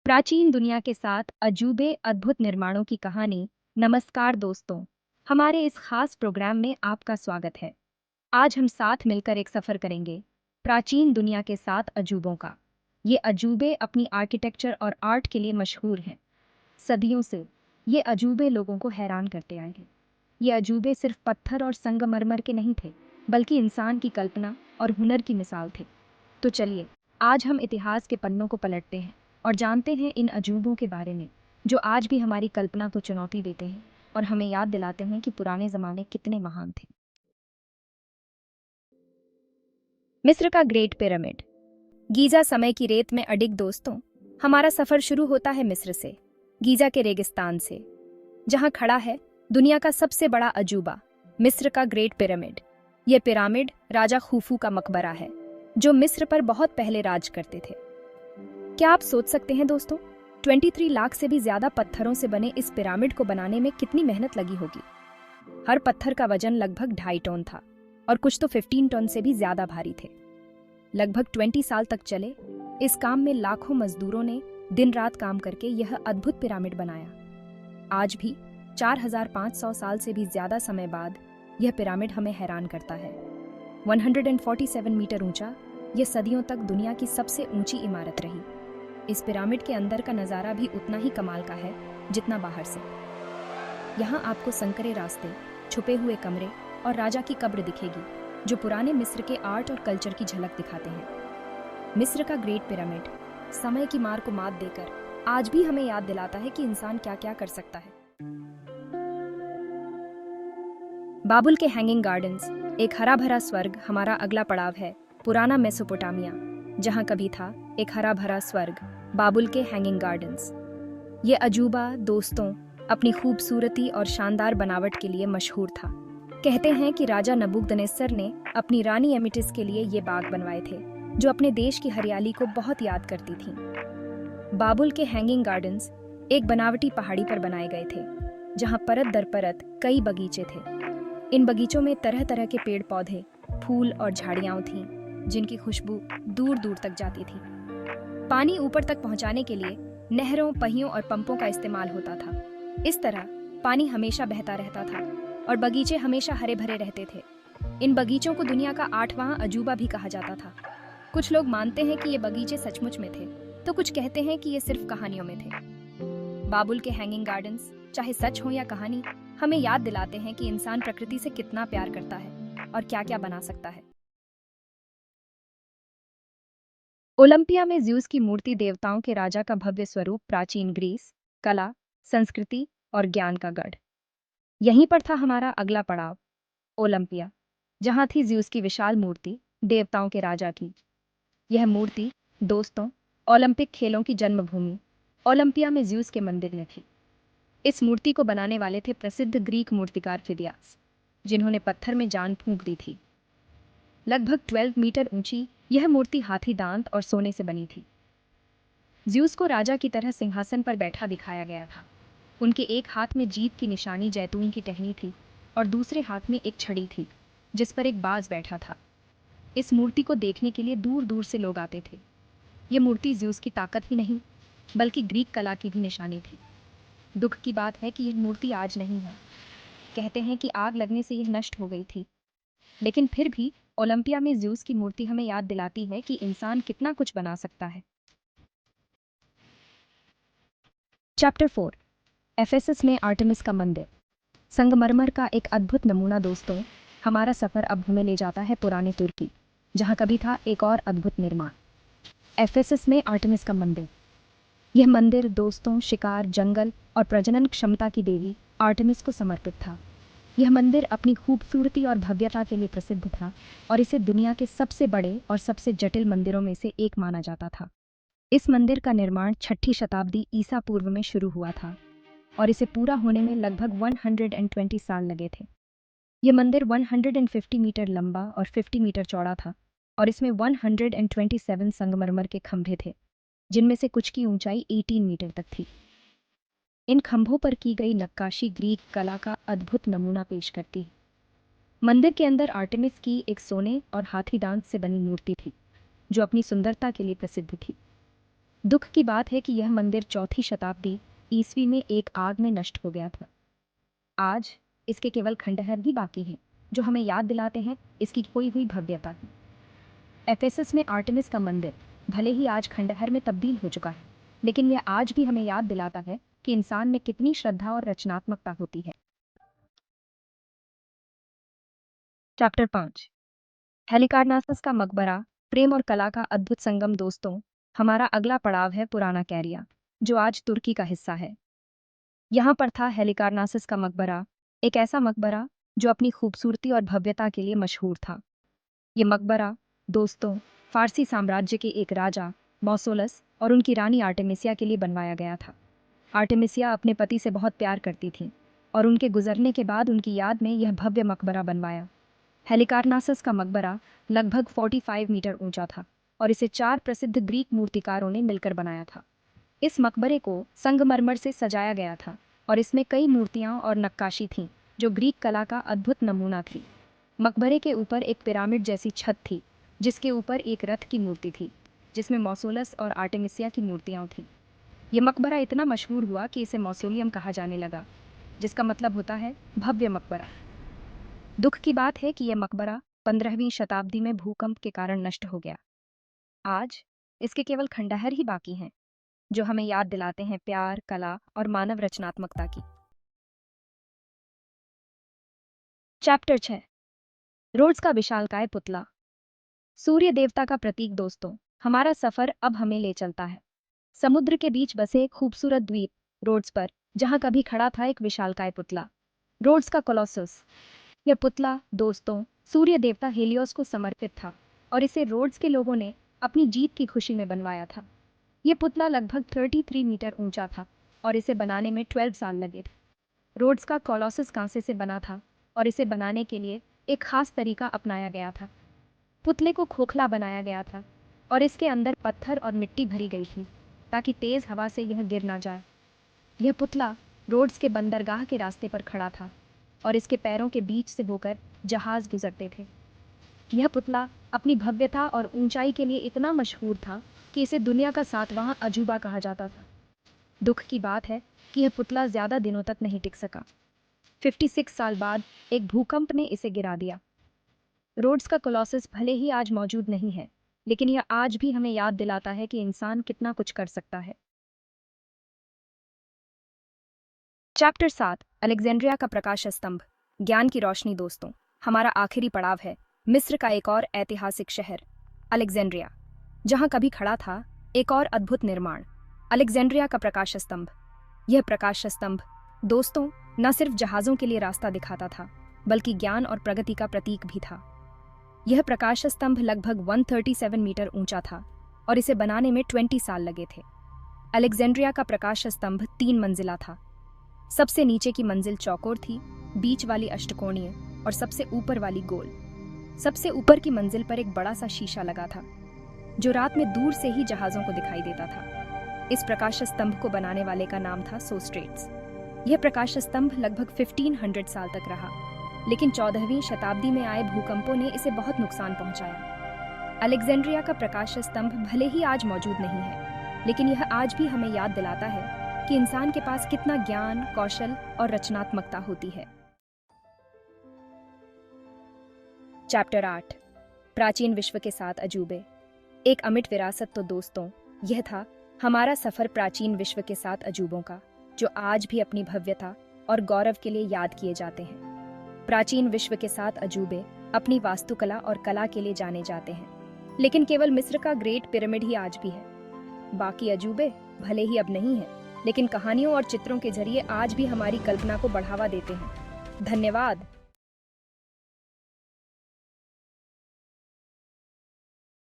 प्राचीन दुनिया के साथ अजूबे अद्भुत निर्माणों की कहानी। नमस्कार दोस्तों, हमारे इस खास प्रोग्राम में आपका स्वागत है। आज हम साथ मिलकर एक सफर करेंगे प्राचीन दुनिया के 7 अजूबों का। ये अजूबे अपनी आर्किटेक्चर और आर्ट के लिए मशहूर हैं। सदियों से ये अजूबे लोगों को हैरान करते आए हैं। ये अजूबे सिर्फ पत्थर और संगमरमर के नहीं थे, बल्कि इंसान की कल्पना और हुनर की मिसाल थे। तो चलिए, आज हम इतिहास के पन्नों को पलटते हैं और जानते हैं इन अजूबों के बारे में, जो आज भी हमारी कल्पना को चुनौती देते हैं और हमें याद दिलाते हैं कि पुराने ज़माने कितने महान थे। मिस्र का ग्रेट पिरामिड। गीज़ा समय की रेत में अडिग दोस्तों, हमारा सफ़र शुरू होता है मिस्र से, गीज़ा के रेगिस्तान से, जहाँ खड़ा है दुनिया का सबसे बड़ा अजूबा, मिस्र का ग्रेट पिरामिड। यह पिरामिड राजा खूफू का मकबरा है, जो मिस्र पर बहुत पहले राज करते थे। क्या आप सोच सकते हैं दोस्तों, 23 लाख से भी ज्यादा पत्थरों से बने इस पिरामिड को बनाने में कितनी मेहनत लगी होगी। हर पत्थर का वजन लगभग 2.5 टन था और कुछ तो 15 टन से भी ज्यादा भारी थे। लगभग 20 साल तक चले इस काम में लाखों मजदूरों ने दिन रात काम करके यह अद्भुत पिरामिड बनाया। आज भी 4500 साल से भी ज्यादा समय बाद यह पिरामिड हमें हैरान करता है। 147 मीटर ऊंचा, यह सदियों तक दुनिया की सबसे ऊंची इमारत रही। इस पिरामिड के अंदर का नज़ारा भी उतना ही कमाल का है जितना बाहर से। यहाँ आपको संकरे रास्ते, छुपे हुए कमरे और राजा की कब्र दिखेगी, जो पुराने मिस्र के आर्ट और कल्चर की झलक दिखाते हैं। मिस्र का ग्रेट पिरामिड समय की मार को मात देकर आज भी हमें याद दिलाता है कि इंसान क्या क्या कर सकता है। बाबुल के हैंगिंग गार्डन्स, एक हरा भरा स्वर्ग हमारा अगला पड़ाव है। पुराना मेसोपोटामिया, जहाँ कभी था एक हरा भरा स्वर्ग, बाबुल के हैंगिंग गार्डन्स। ये अजूबा दोस्तों अपनी खूबसूरती और शानदार बनावट के लिए मशहूर था। कहते हैं कि राजा नबूकदनेस्सर ने अपनी रानी एमिटिस के लिए ये बाग बनवाए थे, जो अपने देश की हरियाली को बहुत याद करती थीं। बाबुल के हैंगिंग गार्डन्स एक बनावटी पहाड़ी पर बनाए गए थे, जहाँ परत दर परत कई बगीचे थे। इन बगीचों में तरह तरह के पेड़ पौधे, फूल और झाड़ियाँ थीं, जिनकी खुशबू दूर दूर तक जाती थी। पानी ऊपर तक पहुंचाने के लिए नहरों, पहियों और पंपों का इस्तेमाल होता था। इस तरह पानी हमेशा बहता रहता था और बगीचे हमेशा हरे भरे रहते थे। इन बगीचों को दुनिया का 8वां अजूबा भी कहा जाता था। कुछ लोग मानते हैं कि ये बगीचे सचमुच में थे, तो कुछ कहते हैं कि ये सिर्फ कहानियों में थे। बाबुल के हैंगिंग गार्डन्स, चाहे सच हो या कहानी, हमें याद दिलाते हैं कि इंसान प्रकृति से कितना प्यार करता है और क्या क्या बना सकता है। ओलंपिया में ज्यूस की मूर्ति देवताओं के राजा का भव्य स्वरूप, प्राचीन ग्रीस, कला, संस्कृति और ज्ञान का गढ़। यहीं पर था हमारा अगला पड़ाव, ओलंपिया, जहां थी ज्यूस की विशाल मूर्ति, देवताओं के राजा की। यह मूर्ति दोस्तों ओलंपिक खेलों की जन्मभूमि ओलंपिया में ज्यूस के मंदिर में थी। इस मूर्ति को बनाने वाले थे प्रसिद्ध ग्रीक मूर्तिकार फिदियास, जिन्होंने पत्थर में जान फूंक दी थी। लगभग 12 मीटर ऊंची यह मूर्ति हाथी दांत और सोने से बनी थी। ज्यूस को राजा की तरह सिंहासन पर बैठा दिखाया गया था। उनके एक हाथ में जीत की निशानी जैतून की टहनी थी और दूसरे हाथ में एक छड़ी थी, जिस पर एक बाज बैठा था। इस मूर्ति को देखने के लिए दूर दूर से लोग आते थे। ये मूर्ति ज्यूस की ताकत ही नहीं, बल्कि ग्रीक कला की भी निशानी थी। दुख की बात है कि यह मूर्ति आज नहीं है। कहते हैं कि आग लगने से यह नष्ट हो गई थी, लेकिन फिर भी ओलंपिया में ज्यूस की मूर्ति हमें याद दिलाती है कि इंसान कितना कुछ बना सकता है। चैप्टर 4, एफेसस में आर्टेमिस का मंदिर। संगमरमर का एक अद्भुत नमूना दोस्तों, हमारा सफर अब हमें ले जाता है पुराने तुर्की, जहाँ कभी था एक और अद्भुत निर्माण, एफेसस में आर्टेमिस का मंदिर। यह मंदिर दोस्तों शिकार, जंगल और प्रजनन क्षमता की देवी आर्टेमिस को समर्पित था। यह मंदिर अपनी खूबसूरती और भव्यता के लिए प्रसिद्ध था और इसे दुनिया के सबसे बड़े और सबसे जटिल मंदिरों में से एक माना जाता था। इस मंदिर का निर्माण 6ठी शताब्दी ईसा पूर्व में शुरू हुआ था और इसे पूरा होने में लगभग 120 साल लगे थे। यह मंदिर 150 मीटर लंबा और 50 मीटर चौड़ा था और इसमें 127 संगमरमर के खंभे थे, जिनमें से कुछ की ऊंचाई 18 मीटर तक थी। इन खंभों पर की गई नक्काशी ग्रीक कला का अद्भुत नमूना पेश करती है। मंदिर के अंदर आर्टेमिस की एक सोने और हाथी दांत से बनी मूर्ति थी, जो अपनी सुंदरता के लिए प्रसिद्ध थी। दुख की बात है कि यह मंदिर 4वीं शताब्दी ईस्वी में एक आग में नष्ट हो गया था। आज इसके केवल खंडहर ही बाकी हैं, जो हमें याद दिलाते हैं इसकी खोई हुई भव्यता की। एफेसस में आर्टेमिस का मंदिर भले ही आज खंडहर में तब्दील हो चुका है, लेकिन यह आज भी हमें याद दिलाता है कि इंसान में कितनी श्रद्धा और रचनात्मकता होती है। चैप्टर 5, हेलिकार्नासस का मकबरा, प्रेम और कला का अद्भुत संगम। दोस्तों, हमारा अगला पड़ाव है पुराना कैरिया, जो आज तुर्की का हिस्सा है। यहाँ पर था हेलिकार्नासस का मकबरा, एक ऐसा मकबरा जो अपनी खूबसूरती और भव्यता के लिए मशहूर था। ये मकबरा, दोस्तों, फारसी साम्राज्य के एक राजा मौसोलस और उनकी रानी आर्टेमिसिया के लिए बनवाया गया था। आर्टेमिसिया अपने पति से बहुत प्यार करती थी और उनके गुजरने के बाद उनकी याद में यह भव्य मकबरा बनवाया। हेलिकार्नासस का मकबरा लगभग 45 मीटर ऊंचा था और इसे 4 प्रसिद्ध ग्रीक मूर्तिकारों ने मिलकर बनाया था। इस मकबरे को संगमरमर से सजाया गया था और इसमें कई मूर्तियां और नक्काशी थीं, जो ग्रीक कला का अद्भुत नमूना थी। मकबरे के ऊपर एक पिरामिड जैसी छत थी, जिसके ऊपर एक रथ की मूर्ति थी, जिसमें मौसोलस और आर्टेमिसिया की मूर्तियां थीं। यह मकबरा इतना मशहूर हुआ कि इसे मौसोलियम कहा जाने लगा, जिसका मतलब होता है भव्य मकबरा। दुख की बात है कि यह मकबरा 15वीं शताब्दी में भूकंप के कारण नष्ट हो गया। आज इसके केवल खंडहर ही बाकी हैं, जो हमें याद दिलाते हैं प्यार, कला और मानव रचनात्मकता की। चैप्टर 6, रोड्स का विशालकाय पुतला, सूर्य देवता का प्रतीक। दोस्तों, हमारा सफर अब हमें ले चलता है समुद्र के बीच बसे एक खूबसूरत द्वीप रोड्स पर, जहां कभी खड़ा था एक विशालकाय पुतला, रोड्स का कोलोसस। यह पुतला, दोस्तों, सूर्य देवता हेलियोस को समर्पित था और इसे रोड्स के लोगों ने अपनी जीत की खुशी में बनवाया था। यह पुतला लगभग 33 मीटर ऊंचा था और इसे बनाने में 12 साल लगे थे। रोड्स का कोलोसस कांसे से बना था और इसे बनाने के लिए एक खास तरीका अपनाया गया था। पुतले को खोखला बनाया गया था और इसके अंदर पत्थर और मिट्टी भरी गई थी, ताकि तेज हवा से यह गिर ना जाए। यह पुतला रोड्स के बंदरगाह के रास्ते पर खड़ा था और इसके पैरों के बीच से होकर जहाज गुजरते थे। यह पुतला अपनी भव्यता और ऊंचाई के लिए इतना मशहूर था कि इसे दुनिया का 7वां अजूबा कहा जाता था। दुख की बात है कि यह पुतला ज्यादा दिनों तक नहीं टिक सका। 56 साल बाद एक भूकंप ने इसे गिरा दिया। रोड्स का कोलोसस भले ही आज मौजूद नहीं है, लेकिन यह आज भी हमें याद दिलाता है कि इंसान कितना कुछ कर सकता है। चैप्टर 7, अलेक्जेंड्रिया का प्रकाश स्तंभ, ज्ञान की रोशनी। दोस्तों, हमारा आखिरी पड़ाव है मिस्र का एक और ऐतिहासिक शहर, अलेक्जेंड्रिया, जहां कभी खड़ा था एक और अद्भुत निर्माण, अलेक्जेंड्रिया का प्रकाश स्तंभ। यह प्रकाश स्तंभ, दोस्तों, न सिर्फ जहाजों के लिए रास्ता दिखाता था, बल्कि ज्ञान और प्रगति का प्रतीक भी था। यह प्रकाश स्तंभ लगभग 137 मीटर ऊंचा था और इसे बनाने में 20 साल लगे थे। अलेक्जेंड्रिया का प्रकाश स्तंभ 3 मंजिला था। सबसे नीचे की मंजिल चौकोर थी, बीच वाली अष्टकोणीय और सबसे ऊपर वाली गोल। सबसे ऊपर की मंजिल पर एक बड़ा सा शीशा लगा था, जो रात में दूर से ही जहाजों को दिखाई देता था। इस प्रकाश स्तंभ को बनाने वाले का नाम था सोस्ट्रेट्स। यह प्रकाश स्तंभ लगभग 1500 साल तक रहा, लेकिन 14वीं शताब्दी में आए भूकंपों ने इसे बहुत नुकसान पहुंचाया। अलेक्जेंड्रिया का प्रकाश स्तंभ भले ही आज मौजूद नहीं है, लेकिन यह आज भी हमें याद दिलाता है कि इंसान के पास कितना ज्ञान, कौशल और रचनात्मकता होती है। चैप्टर 8, प्राचीन विश्व के 7 अजूबे, एक अमिट विरासत। तो दोस्तों, यह था हमारा सफर प्राचीन विश्व के 7 अजूबों का, जो आज भी अपनी भव्यता और गौरव के लिए याद किए जाते हैं। प्राचीन विश्व के 7 अजूबे अपनी वास्तुकला और कला के लिए जाने जाते हैं, लेकिन केवल मिस्र का ग्रेट पिरामिड ही आज भी है। बाकी अजूबे भले ही अब नहीं हैं, लेकिन कहानियों और चित्रों के जरिए आज भी हमारी कल्पना को बढ़ावा देते हैं। धन्यवाद।